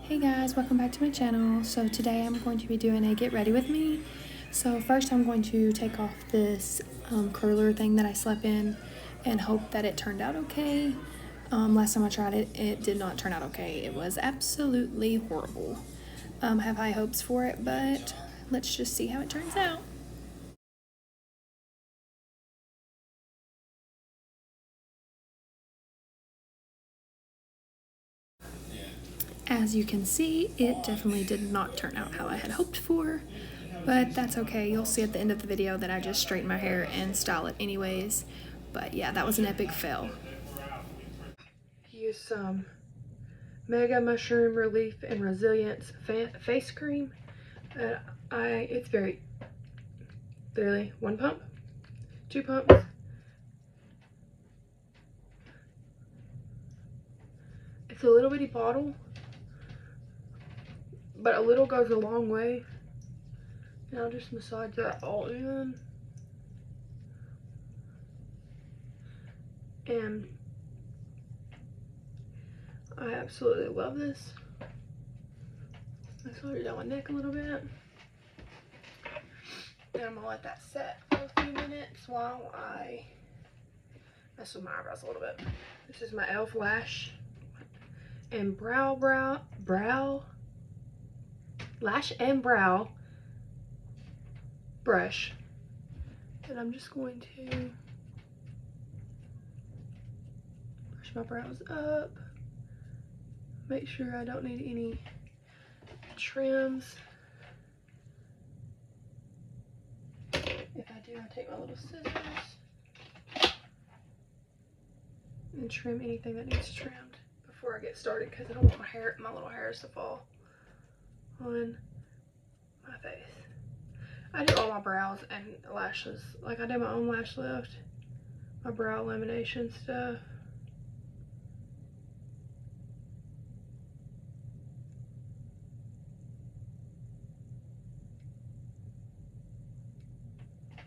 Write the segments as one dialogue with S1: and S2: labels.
S1: Hey guys, welcome back to my channel. So today I'm going to be doing a get ready with me. So first I'm going to take off this curler thing that I slept in and hope that it turned out okay. Last time I tried it, it did not turn out okay. It was absolutely horrible. I have high hopes for it, but let's just see how it turns out. As you can see, it definitely did not turn out how I had hoped for, but that's okay. You'll see at the end of the video that I just straighten my hair and style it anyways. But yeah, that was an epic fail. Use some Mega Mushroom Relief and Resilience face cream. It's literally one pump, 2 pumps. It's a little bitty bottle, but a little goes a long way. And I'll just massage that all in. And I absolutely love this. Massage it down my neck a little bit. And I'm gonna let that set for a few minutes while I mess with my eyebrows a little bit. This is my e.l.f. lash and lash and brow brush. And I'm just going to brush my brows up. Make sure I don't need any trims. If I do, I take my little scissors and trim anything that needs trimmed before I get started, because I don't want my little hairs to fall on my face. I do all my brows and lashes. Like, I do my own lash lift, my brow lamination stuff.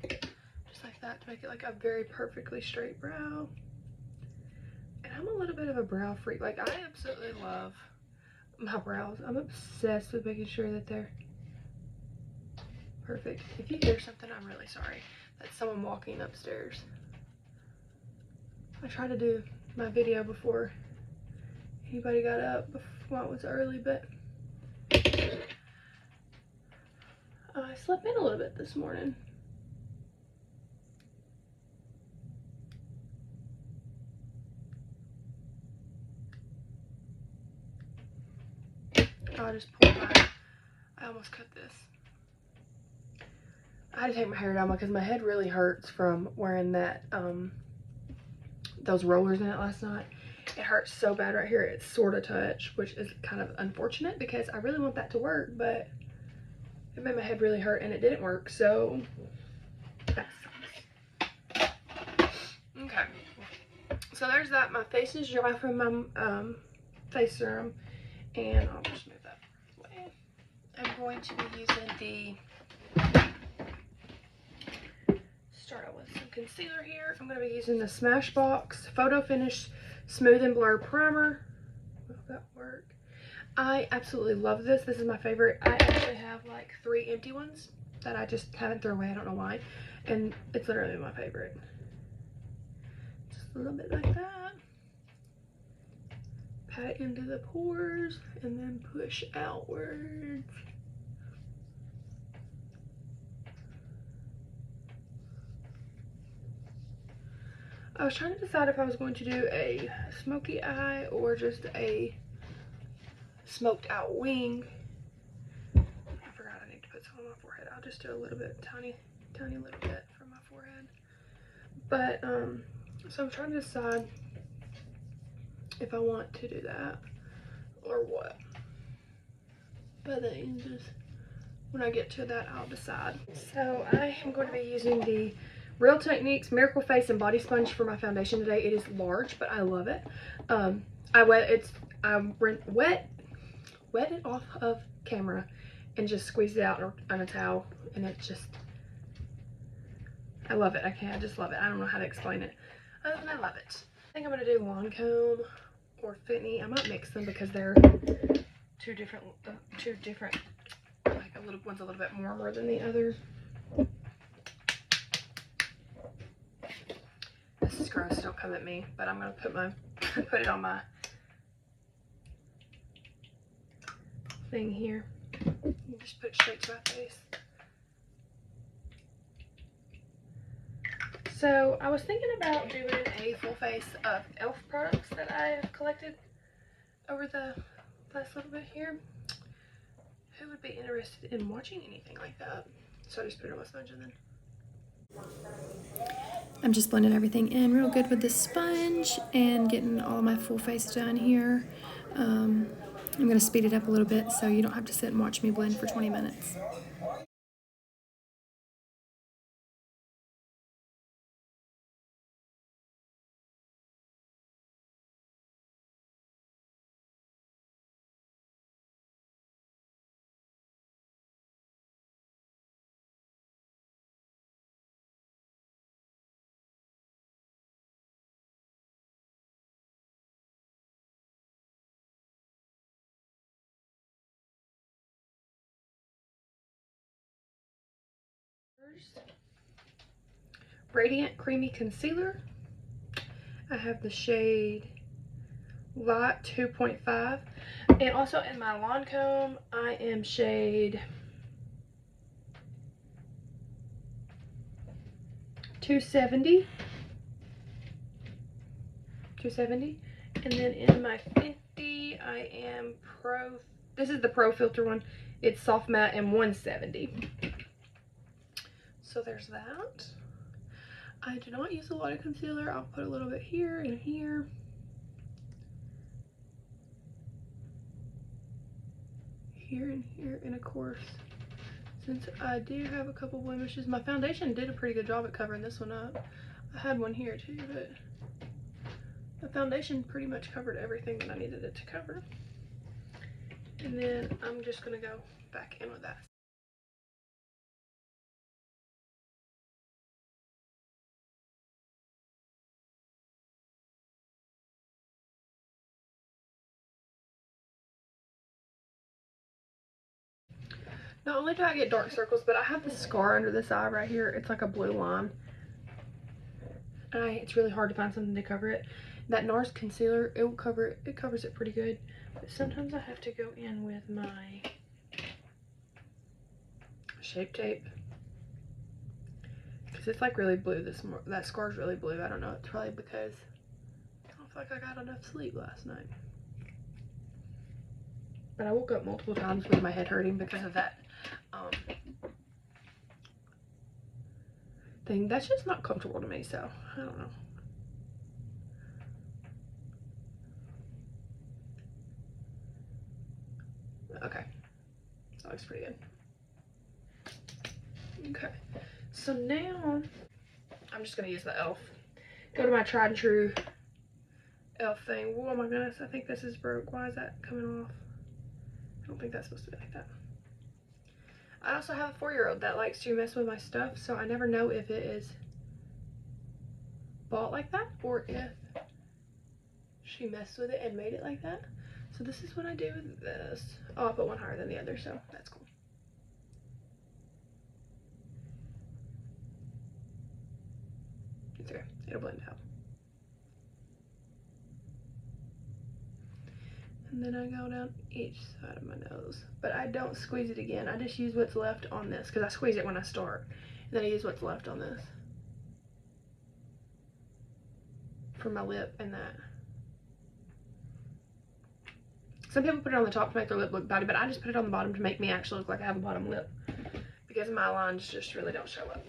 S1: Just like that, to make it like a very perfectly straight brow. And I'm a little bit of a brow freak. Like, I absolutely love my brows. I'm obsessed with making sure that they're perfect. If you hear something, I'm really sorry. That's someone walking upstairs. I tried to do my video before anybody got up, while it was early, but I slept in a little bit this morning. I just pulled my, I almost cut this. I had to take my hair down because my head really hurts from wearing that, those rollers in it last night. It hurts so bad right here. It's sort of touch, which is kind of unfortunate because I really want that to work, but it made my head really hurt and it didn't work, so that sucks. Okay, so there's that. My face is dry from my face serum, and I'll just move that away. I'm going to be using start out with some concealer here. I'm going to be using the Smashbox Photo Finish Smooth and Blur Primer. Will that work? I absolutely love this. This is my favorite. I actually have like 3 empty ones that I just haven't thrown away. I don't know why. And it's literally my favorite. Just a little bit like that. Pat it into the pores and then push outwards. I was trying to decide if I was going to do a smoky eye or just a smoked out wing. I forgot I need to put some on my forehead. I'll just do a little bit, tiny little bit from my forehead. But so I'm trying to decide if I want to do that or what. But then just when I get to that, I'll decide. So I am going to be using the Real Techniques Miracle Face and Body Sponge for my foundation today. It is large, but I love it. I wet it off of camera and just squeezed it out on a towel, and it just, I love it. I just love it. I don't know how to explain it other than I love it. I think I'm gonna do Lancome or Fitney. I might mix them because they're two different, like one's a little bit warmer than the other. This is gross, don't come at me, but I'm gonna put it on my thing here. Just put it straight to my face. So I was thinking about doing a full face of e.l.f. products that I have collected over the last little bit here. Who would be interested in watching anything like that? So I just put it on my sponge and then. I'm just blending everything in real good with this sponge and getting all my full face done here. I'm going to speed it up a little bit so you don't have to sit and watch me blend for 20 minutes. Radiant Creamy Concealer. I have the shade Light 2.5. And also in my Lancome, I am shade 270. And then in my 50, I am this is the Pro Filter one. It's Soft Matte and 170. So there's that. I do not use a lot of concealer. I'll put a little bit here and here. Here and here, and of course, since I do have a couple blemishes, my foundation did a pretty good job at covering this one up. I had one here too, but the foundation pretty much covered everything that I needed it to cover. And then I'm just gonna go back in with that. Not only do I get dark circles, but I have this scar under this eye right here. It's like a blue line. It's really hard to find something to cover it. That NARS concealer, it will cover it. It covers it pretty good. But sometimes I have to go in with my Shape Tape. Because it's like really blue. That scar's really blue. I don't know. It's probably because I don't feel like I got enough sleep last night. But I woke up multiple times with my head hurting because of that thing. That's just not comfortable to me, so I don't know. Okay, that looks pretty good. Okay, so now I'm just gonna use the e.l.f. Go to my tried and true e.l.f. thing. Oh my goodness, I think this is broke. Why is that coming off? I don't think that's supposed to be like that. I also have a 4-year-old that likes to mess with my stuff, so I never know if it is bought like that or if she messed with it and made it like that. So this is what I do with this. Oh, I put one higher than the other, so that's cool. It's okay, it'll blend out. And then I go down each side of my nose. But I don't squeeze it again. I just use what's left on this because I squeeze it when I start. And then I use what's left on this for my lip and that. Some people put it on the top to make their lip look body, but I just put it on the bottom to make me actually look like I have a bottom lip because my lines just really don't show up.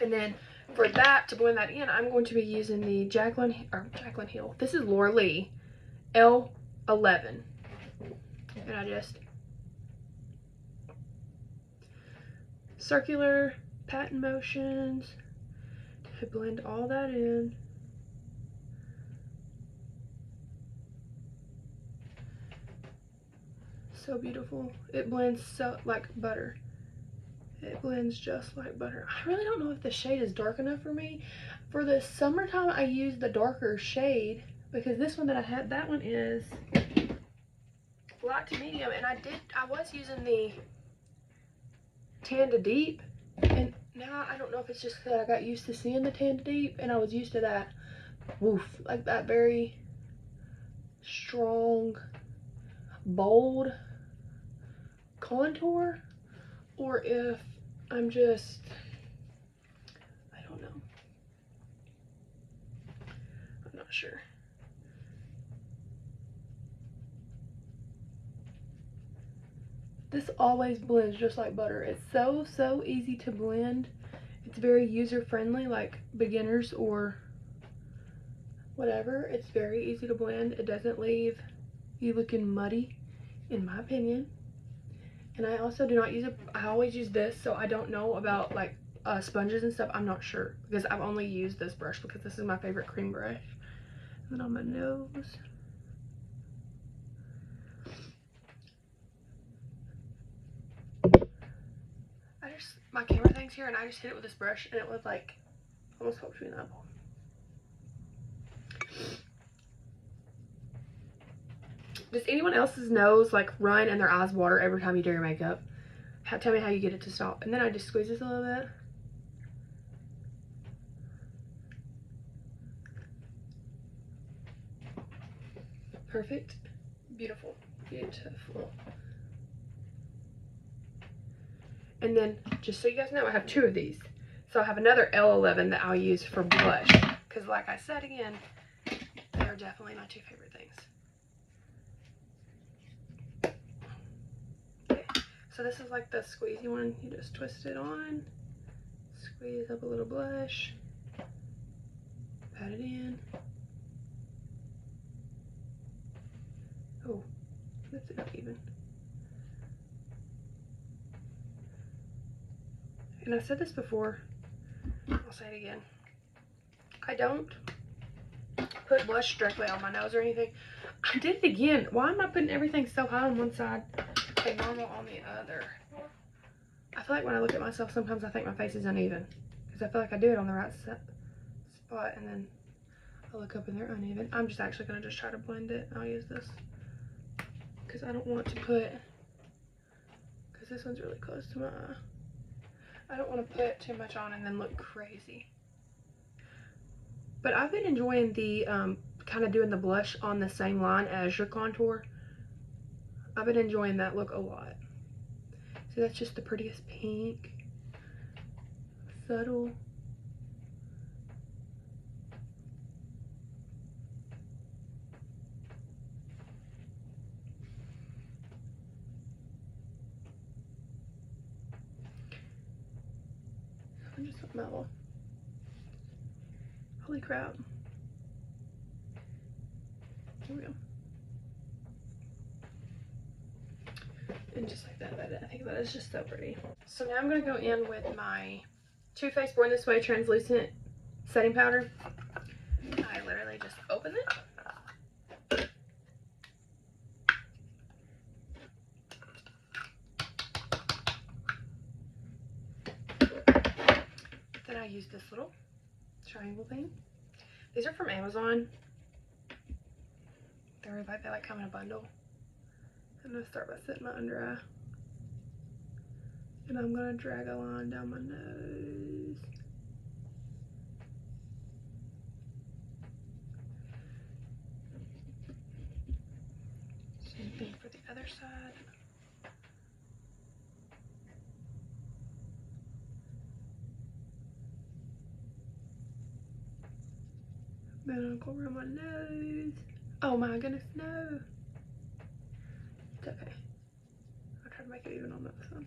S1: And then for that, to blend that in, I'm going to be using the Jaclyn Hill. This is Laura Lee L11. And I just circular pattern motions to blend all that in. So beautiful. It blends so like butter. It blends just like butter. I really don't know if the shade is dark enough for me. For the summertime, I use the darker shade because this one that I had, that one is light to medium, and I was using the tan to deep, and now I don't know if it's just that I got used to seeing the tan to deep, and I was used to that woof, like that very strong, bold contour, or if I'm just, I don't know. I'm not sure. This always blends just like butter. It's so easy to blend. It's very user friendly, like beginners or whatever. It's very easy to blend. It doesn't leave you looking muddy, in my opinion. And I also do not use it. I always use this, so I don't know about like sponges and stuff. I'm not sure because I've only used this brush because this is my favorite cream brush. And then on my nose. My camera thing's here, and I just hit it with this brush, and it was like almost helped me in that ball. Does anyone else's nose like run and their eyes water every time you do your makeup? Tell me how you get it to stop. And then I just squeeze this a little bit. Perfect. Beautiful. Beautiful. And then, just so you guys know, I have 2 of these. So I have another L11 that I'll use for blush. Because like I said again, they are definitely my 2 favorite things. Okay. So this is like the squeezy one. You just twist it on. Squeeze up a little blush. Pat it in. Oh, that's it up even. And I've said this before, I'll say it again. I don't put blush directly on my nose or anything. I did it again. Why am I putting everything so high on one side and normal on the other? I feel like when I look at myself, sometimes I think my face is uneven. Because I feel like I do it on the right spot, and then I look up and they're uneven. I'm just actually going to just try to blend it. I'll use this. Because I don't want to put, because this one's really close to my eye. I don't want to put too much on and then look crazy. But I've been enjoying the kind of doing the blush on the same line as your contour. I've been enjoying that look a lot. See, that's just the prettiest pink. Subtle. I'm just mellow. Holy crap. Here we go. And just like that, I think that is just so pretty. So now I'm going to go in with my Too Faced Born This Way translucent setting powder. I literally just open it. Then I use this little triangle thing. These are from Amazon. They're like, they like come in a bundle. I'm going to start by setting my under eye. And I'm going to drag a line down my nose. Same thing for the other side. Then I'll go around my nose. Oh my goodness, no. It's okay. I'll try to make it even on this one.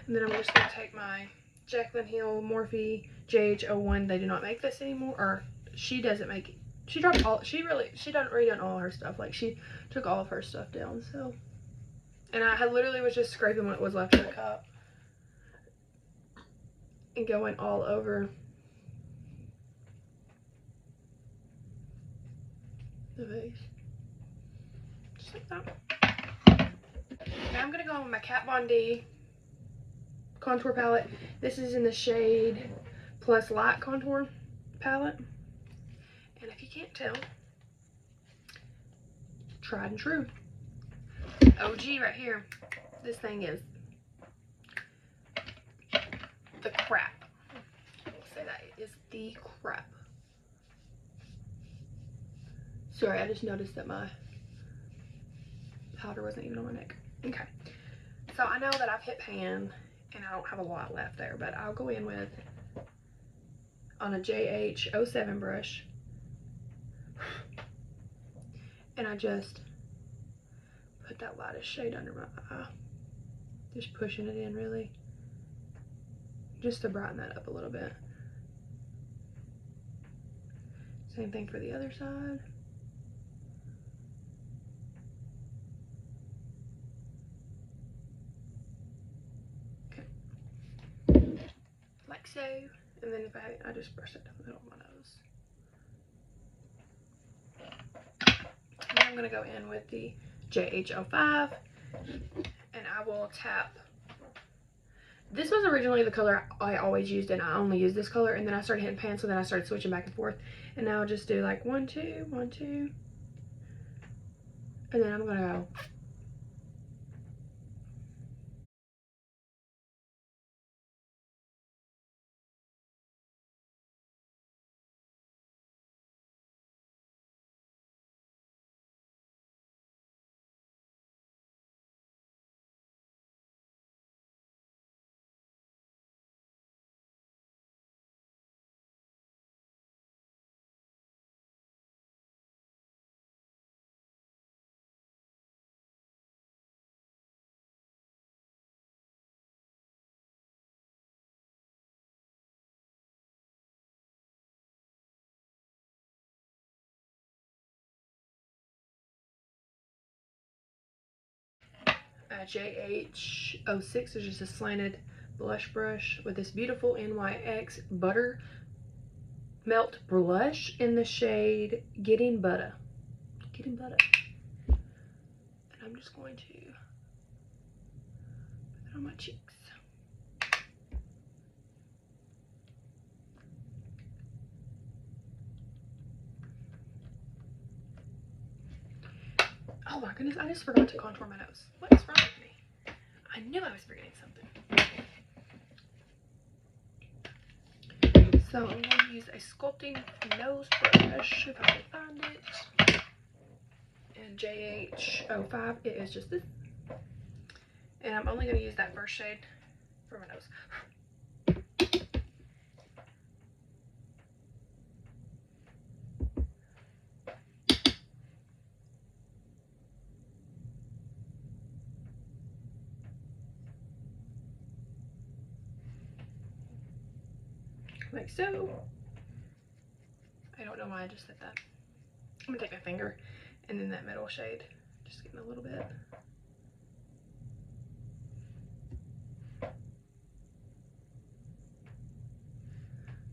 S1: And then I'm just going to take my Jaclyn Hill Morphe JH01. They do not make this anymore, or she doesn't make, she dropped all, she done redone all her stuff. Like, she took all of her stuff down, so. And I had literally was just scraping what was left of the cup and going all over the vase. Just like that. Now I'm gonna go on with my Kat Von D contour palette. This is in the shade Plus Light contour palette. And if you can't tell, tried and true. OG right here. This thing is the crap. I'll say that. It is the crap. Sorry, I just noticed that my powder wasn't even on my neck. Okay. So I know that I've hit pan and I don't have a lot left there, but I'll go in with, on a JH07 brush, and I just put that lightest shade under my eye. Just pushing it in really, just to brighten that up a little bit. Same thing for the other side. Like so, and then if I just brush it down the middle of my nose. Now I'm gonna go in with the JH05, and I will tap. This was originally the color I always used, and I only used this color, and then I started hitting pan, so then I started switching back and forth, and now I'll just do like 1, 2, 1, 2, and then I'm gonna go. JH06 is just a slanted blush brush with this beautiful NYX Butter Melt Blush in the shade Getting Butter. Getting Butter. And I'm just going to put it on my cheeks. Oh my goodness, I just forgot to contour my nose. What is wrong with me? I knew I was forgetting something. So I'm going to use a sculpting nose brush if I can find it. And JH05, it is just this. And I'm only going to use that first shade for my nose. Like so. I don't know why I just said that. I'm gonna take my finger and then that middle shade, just getting a little bit.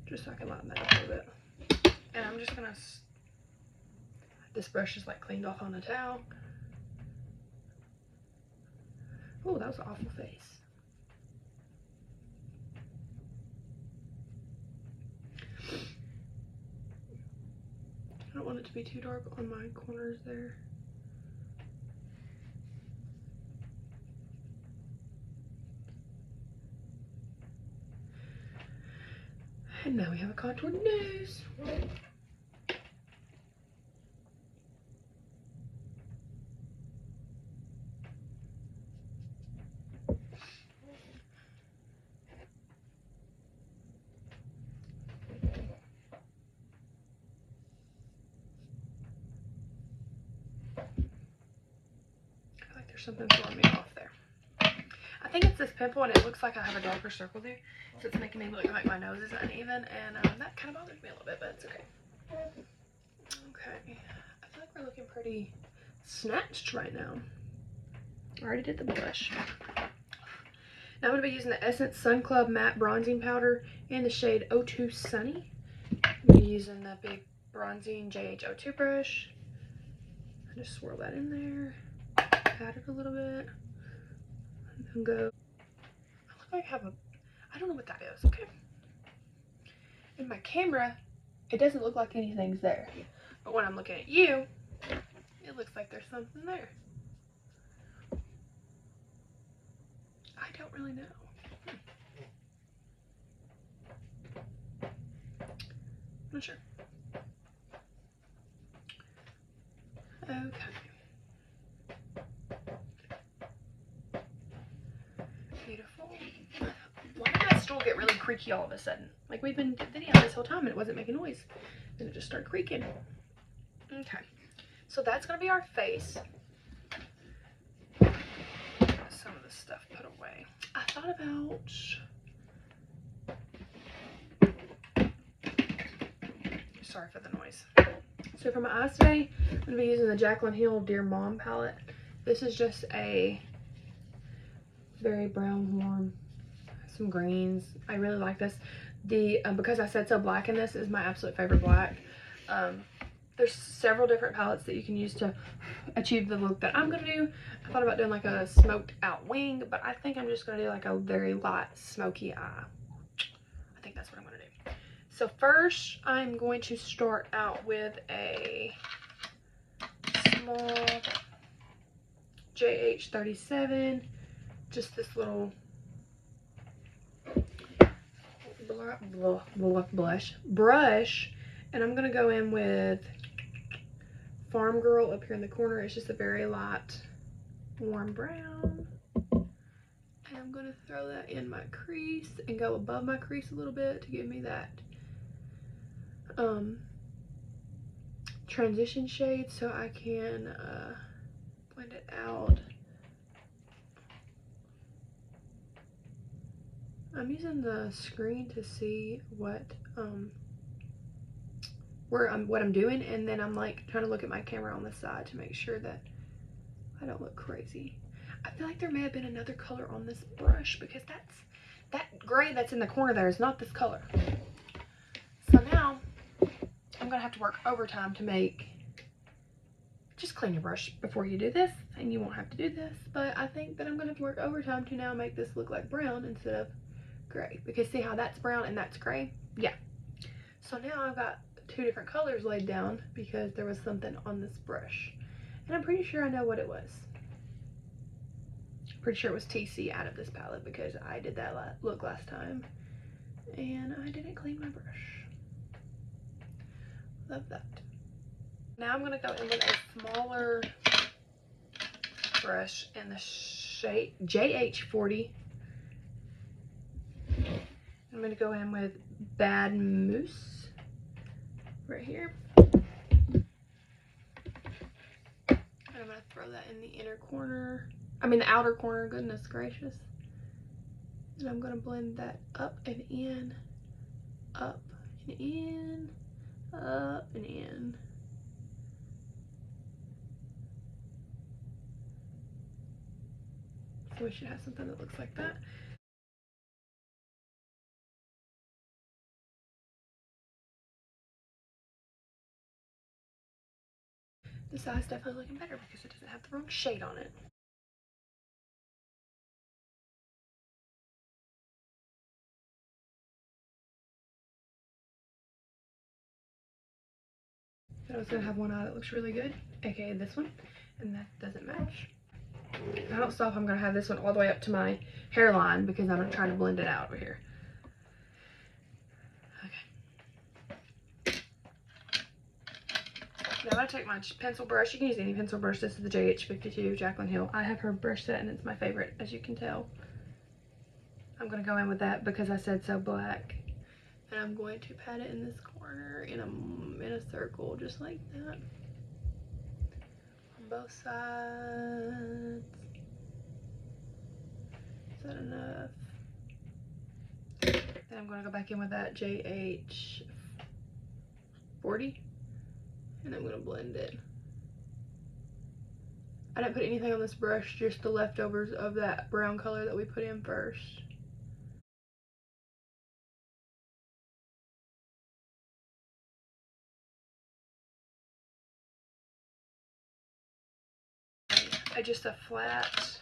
S1: Just so I can lighten that up a little bit. And I'm just gonna, this brush is like cleaned off on the towel. Oh, that was an awful face. I don't want it to be too dark on my corners there. And now we have a contoured nose. There's something throwing me off there. I think it's this pimple and it looks like I have a darker circle there. So it's making me look like my nose is uneven, and that kind of bothers me a little bit, but it's okay. Okay, I feel like we're looking pretty snatched right now. I already did the blush. Now I'm going to be using the Essence Sun Club Matte Bronzing Powder in the shade 02 Sunny. I'm going to be using the big bronzing JH02 brush. I just swirl that in there, pat it a little bit, and then go. I look like I have a, I don't know what that is, okay? In my camera, it doesn't look like anything's there. But when I'm looking at you, it looks like there's something there. I don't really know. I'm not sure. Okay. Beautiful. Why did my stool get really creaky all of a sudden? Like we've been videoing this whole time and it wasn't making noise. Then it just started creaking. Okay. So that's gonna be our face. Some of the stuff put away. I thought about sorry for the noise. So for my eyes today, I'm gonna be using the Jaclyn Hill Dear Mom palette. This is just a very brown warm, some greens. I really like this. The because I said so black in this is my absolute favorite black. There's several different palettes that you can use to achieve the look that I'm gonna do. I thought about doing like a smoked out wing, but I think I'm just gonna do like a very light smoky eye. I think that's what I'm gonna do. So first I'm going to start out with a small JH37, just this little brush, and I'm gonna go in with Farm Girl up here in the corner. It's just a very light warm brown, and I'm gonna throw that in my crease and go above my crease a little bit to give me that transition shade so I can blend it out. I'm using the screen to see what what I'm doing, and then I'm like trying to look at my camera on the side to make sure that I don't look crazy. I feel like there may have been another color on this brush because that gray that's in the corner there is not this color. So now I'm gonna have to work overtime to make, just clean your brush before you do this and you won't have to do this, but I think that I'm gonna have to work overtime to now make this look like brown instead of gray, because see how that's brown and that's gray? Yeah. So now I've got two different colors laid down because there was something on this brush, and I'm pretty sure I know what it was. Pretty sure it was TC out of this palette because I did that look last time and I didn't clean my brush. Love that. Now I'm going to go in with a smaller brush in the shade JH40. I'm going to go in with Bad Moose right here. And I'm going to throw that in the inner corner. I mean the outer corner, goodness gracious. And I'm going to blend that up and in, up and in, up and in. So we should have something that looks like that. This eye's definitely looking better because it doesn't have the wrong shade on it. I was gonna have one eye that looks really good, aka this one, and that doesn't match. If I don't stop, I'm gonna have this one all the way up to my hairline because I'm trying to blend it out over here. Okay. Now I'm gonna take my pencil brush. You can use any pencil brush. This is the JH52 Jaclyn Hill. I have her brush set and it's my favorite, as you can tell. I'm gonna go in with that because I said so black. And I'm going to pat it in this corner in a circle, just like that. On both sides. Is that enough? Then I'm going to go back in with that JH40 40, and I'm gonna blend it. I didn't put anything on this brush, just the leftovers of that brown color that we put in first. I just a flat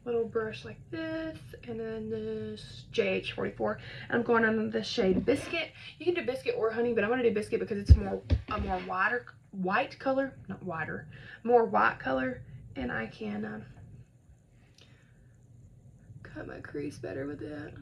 S1: little brush like this, and then this JH44, and I'm going on the shade Biscuit. You can do Biscuit or Honey, but I'm gonna do Biscuit because it's a more white color, not wider, more white color, and I can cut my crease better with it.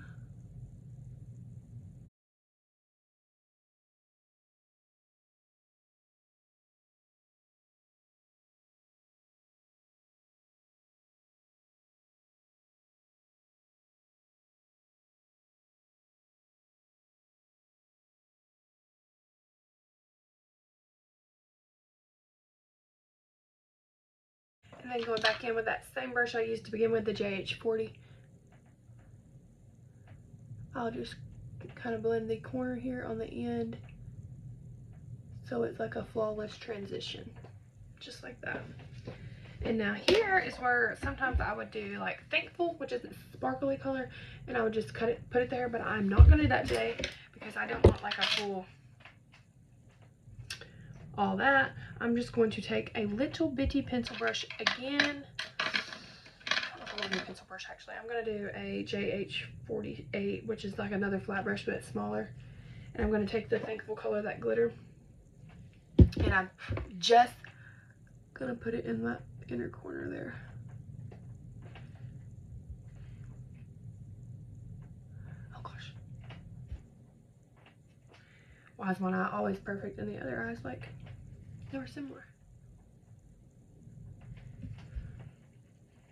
S1: And then going back in with that same brush I used to begin with, the JH40, I'll just kind of blend the corner here on the end so it's like a flawless transition, just like that. And now here is where sometimes I would do like Thankful, which is a sparkly color, and I would just put it there, but I'm not gonna do that today because I don't want like a full all that. I'm just going to take a little bitty pencil brush again. I don't know if I'm gonna do a pencil brush actually. I'm gonna do a JH48, which is like another flat brush, but it's smaller. And I'm gonna take the Thankful color, that glitter, and I'm just gonna put it in that inner corner there. Oh gosh. Why is one eye always perfect and the other eye's like they were similar?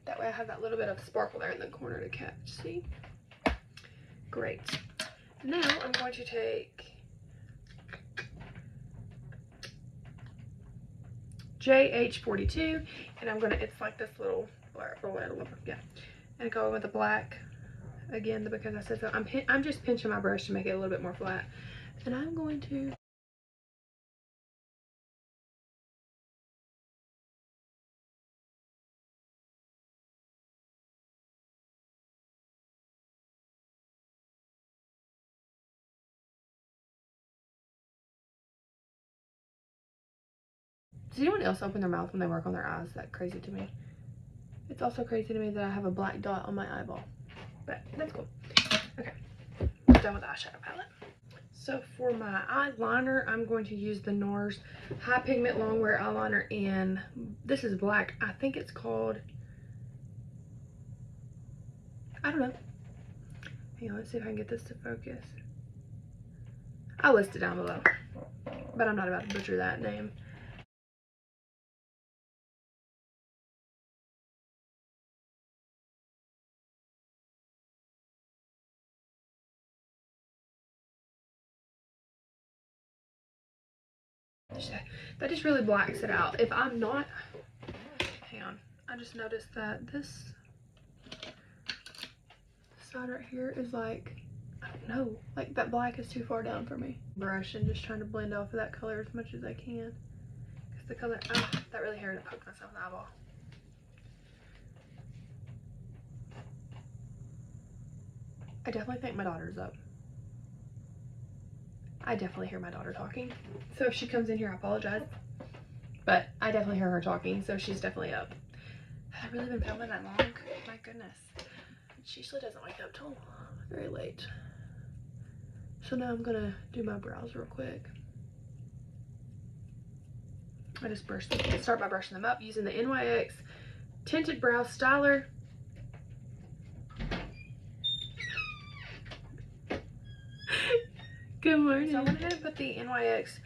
S1: That way I have that little bit of sparkle there in the corner to catch, see? Great. Now I'm going to take JH42, and I'm gonna, it's like this little, yeah, and go with the black again because I said so. I'm just pinching my brush to make it a little bit more flat, and I'm going to Does anyone else open their mouth when they work on their eyes? That's crazy to me. It's also crazy to me that I have a black dot on my eyeball, but that's cool. Okay, I'm done with the eyeshadow palette. So for my eyeliner, I'm going to use the NARS High Pigment Longwear Eyeliner in, this is black. I think it's called, I don't know. Hang on, let's see if I can get this to focus. I'll list it down below, but I'm not about to butcher that name. That just really blacks it out. If I'm not, hang on, I just noticed that this side right here is like, I don't know, like that black is too far down for me. Brush and just trying to blend off of that color as much as I can. Because the color, oh, that really hurt to poke myself in the eyeball. I definitely think my daughter's up. I definitely hear my daughter talking. So if she comes in here, I apologize. But I definitely hear her talking, so she's definitely up. Have I really been filming that long? My goodness. She usually doesn't wake up till very late. So now I'm gonna do my brows real quick. I just start by brushing them up using the NYX Tinted Brow Styler. Good morning. So I went ahead and put the NYX,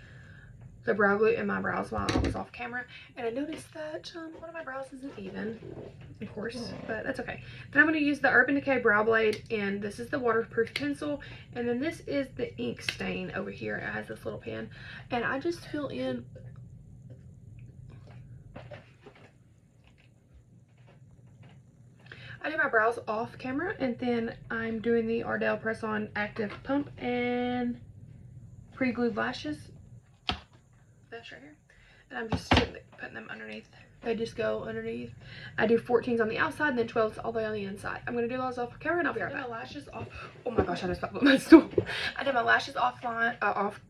S1: the brow glue in my brows while I was off camera, and I noticed that one of my brows isn't even, of course, but that's okay. Then I'm going to use the Urban Decay Brow Blade, and this is the waterproof pencil, and then this is the ink stain over here. It has this little pen, and I just fill in. I do my brows off camera, and then I'm doing the Ardell Press On Active Pump and pre-glued lashes. this right here. And I'm just putting them underneath. They just go underneath. I do 14s on the outside and then 12s all the way on the inside. I'm going to do those off camera and I'll be right back. I did my lashes off. Oh my gosh, I just popped my stool. I did my lashes off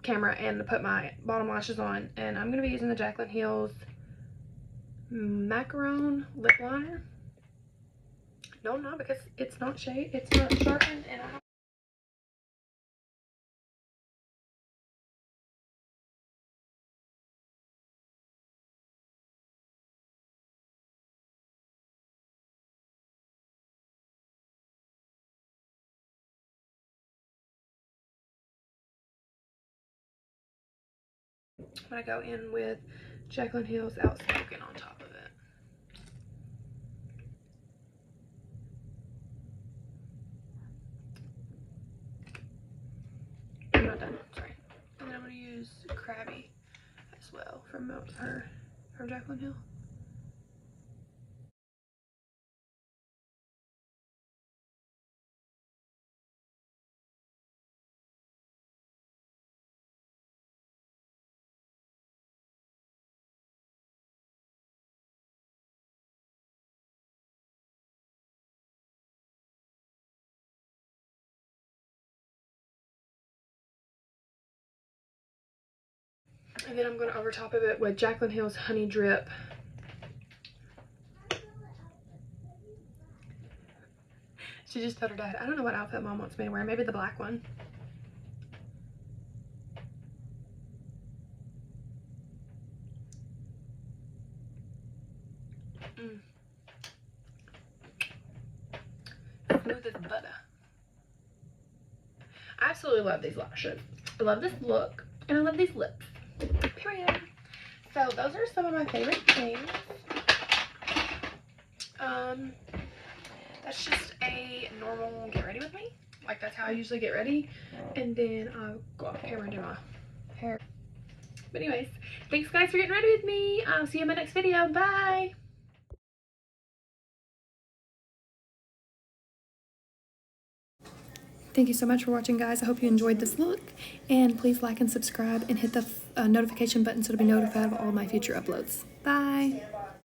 S1: camera and put my bottom lashes on. And I'm going to be using the Jaclyn Hill's Macaron lip liner. No, not because it's not shade. It's not sharpened and I I'm going to go in with Jaclyn Hill's Outspoken on top of it. I'm not done, sorry. And then I'm going to use Krabby as well from Jaclyn Hill. And then I'm going to over top of it with Jaclyn Hill's Honey Drip. She just told her dad, I don't know what outfit mom wants me to wear. Maybe the black one. Smooth as butter. I absolutely love these lashes. I love this look. And I love these lips. Period. So those are some of my favorite things. That's just a normal get ready with me. Like that's how I usually get ready. And then I'll go off camera and do my hair. But anyways, thanks guys for getting ready with me. I'll see you in my next video. Bye. Thank you so much for watching, guys. I hope you enjoyed this look. And please like and subscribe and hit the notification button so to be notified of all my future uploads. Bye.